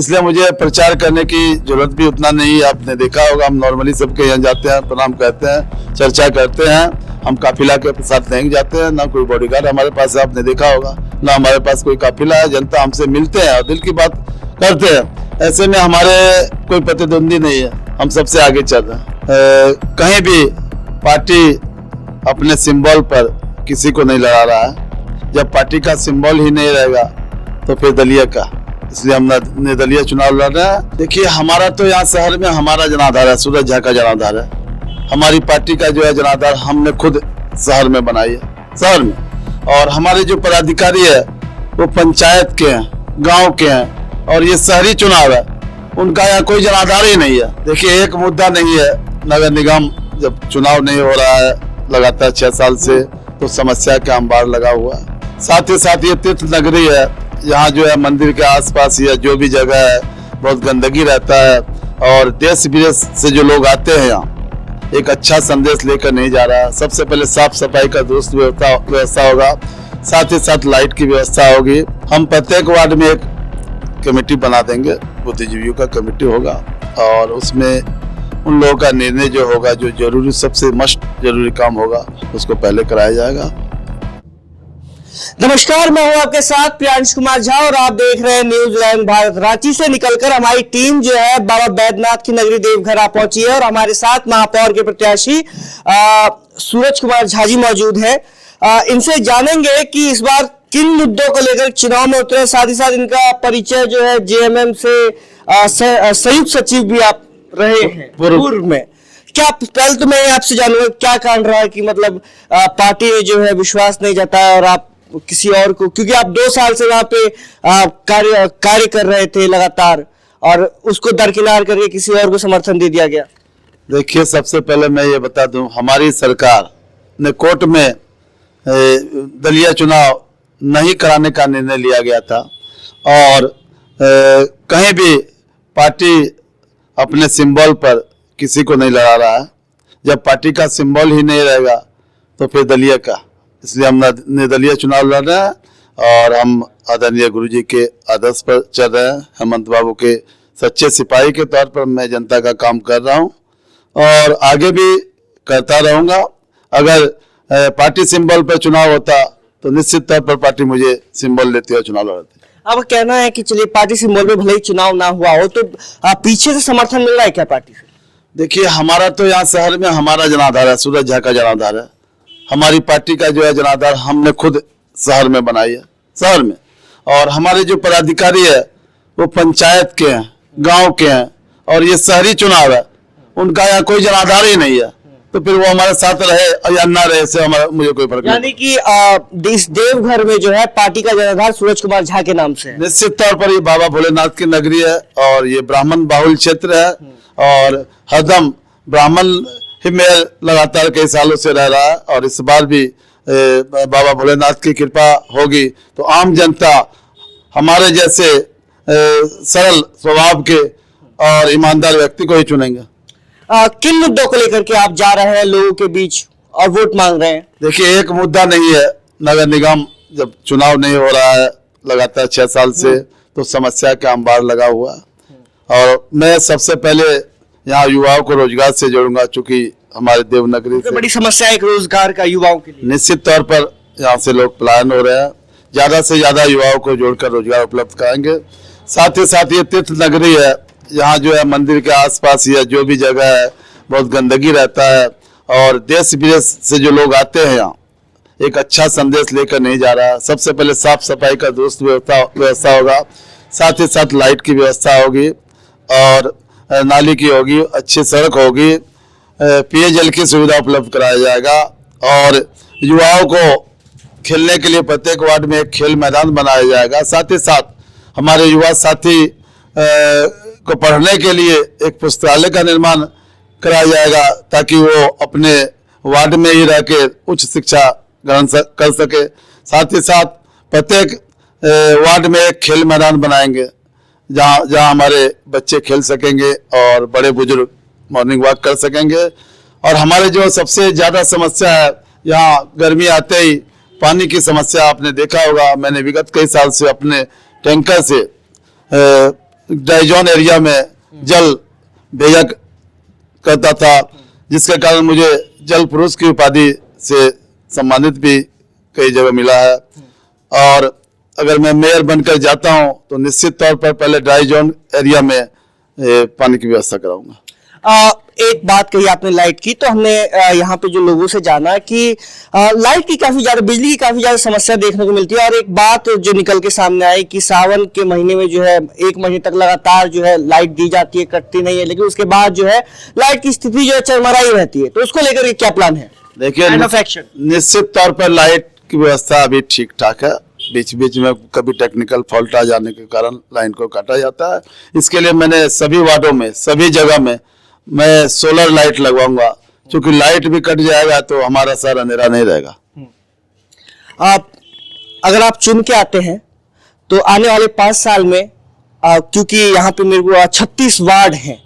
इसलिए मुझे प्रचार करने की जरूरत भी उतना नहीं है। आपने देखा होगा, हम नॉर्मली सबके यहाँ जाते हैं, प्रणाम कहते हैं, चर्चा करते हैं। हम काफिला के साथ नहीं जाते हैं, ना कोई बॉडीगार्ड हमारे पास है, आपने देखा होगा, ना हमारे पास कोई काफिला है। जनता हमसे मिलते हैं और दिल की बात करते हैं। ऐसे में हमारे कोई प्रतिद्वंदी नहीं है, हम सबसे आगे चल रहे हैं। कहीं भी पार्टी अपने सिंबल पर किसी को नहीं लड़ा रहा है। जब पार्टी का सिंबल ही नहीं रहेगा तो फिर दलीय का, इसलिए हम निर्दलीय चुनाव लड़ रहे हैं। देखिए, हमारा तो यहाँ शहर में हमारा जनाधार है, सूरज झा का जनाधार है। हमारी पार्टी का जो है जनाधार हमने खुद शहर में बनाई है, शहर में। और हमारे जो पदाधिकारी है वो पंचायत के हैं, गांव के हैं, और ये शहरी चुनाव है, उनका यहाँ कोई जनाधार ही नहीं है। देखिए, एक मुद्दा नहीं है, नगर निगम जब चुनाव नहीं हो रहा है लगातार 6 साल से, तो समस्या का अंबार लगा हुआ है। साथ ही साथ ये तीर्थ नगरी है, यहाँ जो है मंदिर के आसपास या जो भी जगह है बहुत गंदगी रहता है, और देश विदेश से जो लोग आते हैं यहाँ एक अच्छा संदेश लेकर नहीं जा रहा। सबसे पहले साफ सफाई का दुरुस्त व्यवस्था होगा, साथ ही साथ लाइट की व्यवस्था होगी। हम प्रत्येक वार्ड में एक कमेटी बना देंगे, बुद्धिजीवियों का कमेटी होगा, और उसमें उन लोगों का निर्णय जो होगा, जो जरूरी सबसे मस्ट जरूरी काम होगा, उसको पहले कराया जाएगा। नमस्कार, मैं हूं आपके साथ प्रियांश कुमार झा और आप देख रहे हैं न्यूज 11 भारत। रांची से निकलकर हमारी टीम जो है बाबा बैद्यनाथ की नगरी देवघर आ पहुंची है, और हमारे साथ महापौर के प्रत्याशी सूरज कुमार झा जी मौजूद है। इनसे जानेंगे कि इस बार किन मुद्दों को लेकर चुनाव में उतरे। साथ ही साथ इनका परिचय जो है जेएमएम से संयुक्त सचिव भी आप रहे हैं पूर्व में। क्या पहले तो मैं आपसे जानूंगा क्या कारण रहा है कि मतलब पार्टी ने जो है विश्वास नहीं जताया और आप किसी और को, क्योंकि आप 2 साल से वहां पे कार्य कर रहे थे लगातार, और उसको दरकिनार करके किसी और को समर्थन दे दिया गया। देखिए, सबसे पहले मैं ये बता दूं, हमारी सरकार ने कोर्ट में दलीय चुनाव नहीं कराने का निर्णय लिया गया था, और कहीं भी पार्टी अपने सिंबल पर किसी को नहीं लड़ा रहा है। जब पार्टी का सिंबल ही नहीं रहेगा तो फिर दलीय का, इसलिए हम निर्दलीय चुनाव लड़ रहे हैं, और हम आदरणीय गुरुजी के आदर्श पर चल रहे हैं। हेमंत बाबू के सच्चे सिपाही के तौर पर मैं जनता का काम कर रहा हूं, और आगे भी करता रहूंगा। अगर पार्टी सिंबल पर चुनाव होता तो निश्चित तौर पर पार्टी मुझे सिंबल लेती और चुनाव लड़ती। अब कहना है कि चलिए पार्टी सिंबल पे भले ही चुनाव ना हुआ हो, तो पीछे से समर्थन मिल रहा है क्या पार्टी से? देखिए, हमारा तो यहाँ शहर में हमारा जनाधार है, सूरज झा का जनाधार है। हमारी पार्टी का जो है जनाधार हमने खुद शहर में बनाई है, शहर में। और हमारे जो पदाधिकारी है वो पंचायत के हैं, गांव के हैं, और ये शहरी चुनाव है, उनका यहाँ कोई जनाधार ही नहीं है। तो फिर वो हमारे साथ रहे या ना रहे, से हमारा मुझे कोई फर्क नहीं। यानी कि इस देवघर में जो है पार्टी का जनाधार सूरज कुमार झा के नाम से है। निश्चित तौर पर ये बाबा भोलेनाथ की नगरी है, और ये ब्राह्मण बाहुल क्षेत्र है, और हरदम ब्राह्मण ही में लगातार कई सालों से रह रहा है। और इस बार भी बाबा भोलेनाथ की कृपा होगी तो आम जनता हमारे जैसे सरल स्वभाव के और ईमानदार व्यक्ति को ही चुनेंगे। किन मुद्दों को लेकर के आप जा रहे हैं लोगों के बीच और वोट मांग रहे हैं? देखिए, एक मुद्दा नहीं है, नगर निगम जब चुनाव नहीं हो रहा है लगातार 6 साल से, तो समस्या का अंबार लगा हुआ है। और मैं सबसे पहले यहाँ युवाओं को रोजगार से जोड़ूंगा, चूंकि हमारे देवनगरी से बड़ी समस्या है रोजगार का युवाओं के लिए। निश्चित तौर पर यहाँ से लोग पलायन हो रहे हैं, ज्यादा से ज्यादा युवाओं को जोड़कर रोजगार उपलब्ध कराएंगे। साथ ही साथ ये तीर्थ नगरी है, यहाँ जो है मंदिर के आसपास या जो भी जगह है बहुत गंदगी रहता है, और देश विदेश से जो लोग आते हैं यहाँ एक अच्छा संदेश लेकर नहीं जा रहा। सबसे पहले साफ सफाई का दुरुस्त व्यवस्था होगा, साथ ही साथ लाइट की व्यवस्था होगी, और नाली की होगी, अच्छी सड़क होगी, पेयजल की सुविधा उपलब्ध कराया जाएगा, और युवाओं को खेलने के लिए प्रत्येक वार्ड में एक खेल मैदान बनाया जाएगा। साथ ही साथ हमारे युवा साथी को पढ़ने के लिए एक पुस्तकालय का निर्माण कराया जाएगा, ताकि वो अपने वार्ड में ही रह के उच्च शिक्षा ग्रहण कर सके। साथ ही साथ प्रत्येक वार्ड में एक खेल मैदान बनाएंगे, जहाँ हमारे बच्चे खेल सकेंगे और बड़े बुजुर्ग मॉर्निंग वॉक कर सकेंगे। और हमारे जो सबसे ज़्यादा समस्या है, यहाँ गर्मी आते ही पानी की समस्या आपने देखा होगा। मैंने विगत कई साल से अपने टैंकर से ड्राई जोन एरिया में जल भेजा करता था, जिसके कारण मुझे जल पुरुष की उपाधि से सम्मानित भी कई जगह मिला है। और अगर मैं मेयर बनकर जाता हूं तो निश्चित तौर पर पहले ड्राई जोन एरिया में पानी की व्यवस्था कराऊंगा। एक बात कही आपने लाइट की, तो हमने यहाँ पे जो लोगों से जाना कि लाइट की काफी ज्यादा, बिजली की काफी ज्यादा समस्या देखने को मिलती है। और एक बात जो निकल के सामने आई कि सावन के महीने में जो है 1 महीने तक लगातार जो है लाइट दी जाती है, कटती नहीं है, लेकिन उसके बाद जो है लाइट की स्थिति जो है चरमराई रहती है। तो उसको लेकर के क्या प्लान है? देखिए, निश्चित तौर पर लाइट की व्यवस्था अभी ठीक ठाक है। बीच बीच में कभी टेक्निकल फॉल्ट आ जाने के कारण लाइन को काटा जाता है। इसके लिए मैंने सभी वार्डों में, सभी जगह में मैं सोलर लाइट लगवाऊंगा, क्योंकि लाइट भी कट जाएगा तो हमारा शहर अंधेरा नहीं रहेगा। अगर आप चुन के आते हैं तो आने वाले 5 साल में, क्योंकि यहाँ पे मेरे को 36 वार्ड हैं,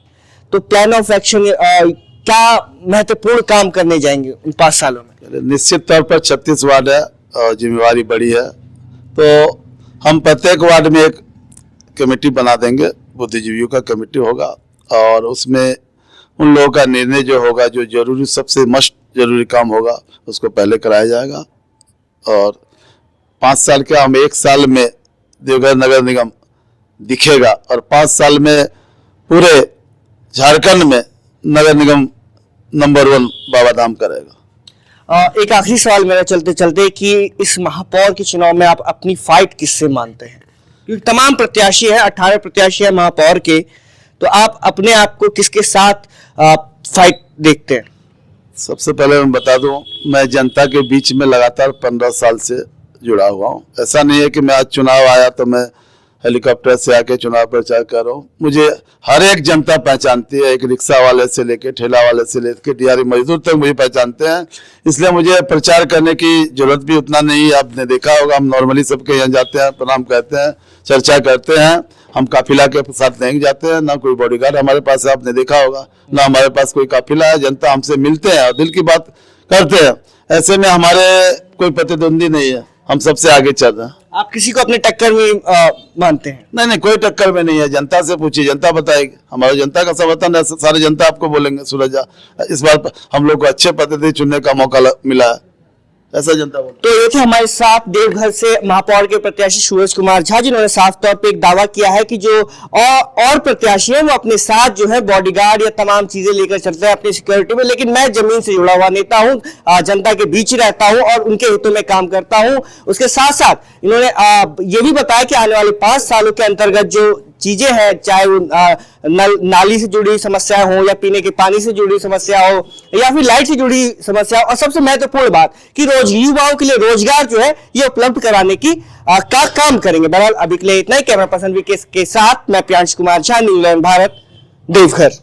तो प्लान ऑफ एक्शन क्या महत्वपूर्ण काम करने जाएंगे उन 5 सालों में? निश्चित तौर पर 36 वार्ड है और जिम्मेवारी बड़ी है, तो हम प्रत्येक वार्ड में एक कमेटी बना देंगे, बुद्धिजीवियों का कमेटी होगा, और उसमें उन लोगों का निर्णय जो होगा, जो जरूरी, सबसे मस्ट जरूरी काम होगा, उसको पहले कराया जाएगा। और 5 साल क्या, हम 1 साल में देवघर नगर निगम दिखेगा, और 5 साल में पूरे झारखंड में नगर निगम नंबर 1 बाबा धाम करेगा। एक आखिरी सवाल मेरा चलते चलते कि इस महापौर के चुनाव में आप अपनी फाइट किससे मानते हैं? क्योंकि तमाम प्रत्याशी है, 18 प्रत्याशी है महापौर के, तो आप अपने आप को किसके साथ फाइट देखते हैं? सबसे पहले मैं बता दूं, मैं जनता के बीच में लगातार 15 साल से जुड़ा हुआ हूं। ऐसा नहीं है कि मैं आज चुनाव आया तो मैं हेलीकॉप्टर से आके चुनाव प्रचार कर रहा हूं। मुझे हर एक जनता पहचानती है, एक रिक्शा वाले से लेके ठेला वाले से लेके दिहाड़ी मजदूर तक मुझे पहचानते हैं। इसलिए मुझे प्रचार करने की जरूरत भी उतना नहीं है। आपने देखा होगा, हम नॉर्मली सबके यहाँ जाते हैं, प्रणाम कहते हैं, चर्चा करते हैं। हम काफिला के साथ नहीं जाते हैं, ना कोई बॉडीगार्ड हमारे पास है, आपने देखा होगा, ना हमारे पास कोई काफिला है। जनता हमसे मिलते हैं और दिल की बात करते हैं। ऐसे में हमारे कोई प्रतिद्वंदी नहीं है, हम सबसे आगे चल रहे हैं। आप किसी को अपने टक्कर में मानते हैं? नहीं, कोई टक्कर में नहीं है। जनता से पूछिए, जनता बताएगी। हमारा जनता का समर्थन है, सारे जनता आपको बोलेंगे सूरज इस बार हम लोग को अच्छे प्रतिनिधि चुनने का मौका मिला है, ऐसा जनता बोलती। तो ये थे हमारे साथ देवघर से महापौर के प्रत्याशी सूरज कुमार झा, जिन्होंने साफ तौर पे एक दावा किया है कि जो और प्रत्याशी हैं वो अपने साथ जो है बॉडीगार्ड या तमाम चीजें लेकर चलते हैं अपनी सिक्योरिटी में, लेकिन मैं जमीन से जुड़ा हुआ नेता हूं, जनता के बीच रहता हूं और उनके हितों में काम करता हूं। उसके साथ साथ इन्होंने ये भी बताया कि आने वाले 5 सालों के अंतर्गत जो चीजें हैं, चाहे वो नाली से जुड़ी समस्या हो या पीने के पानी से जुड़ी समस्या हो या फिर लाइट से जुड़ी समस्या हो, और सबसे महत्वपूर्ण बात कि युवाओं के लिए रोजगार जो है ये उपलब्ध कराने की का काम करेंगे। बहरहाल अभी के लिए इतना ही। कैमरा पर्सन विकेश के साथ मैं Priyansh Kumar Jha, news Bharat, Deoghar.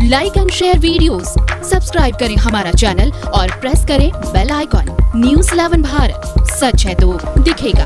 Like and share videos, subscribe करें हमारा चैनल और प्रेस करें बेल आइकॉन। न्यूज़ 11 भारत, सच है तो दिखेगा।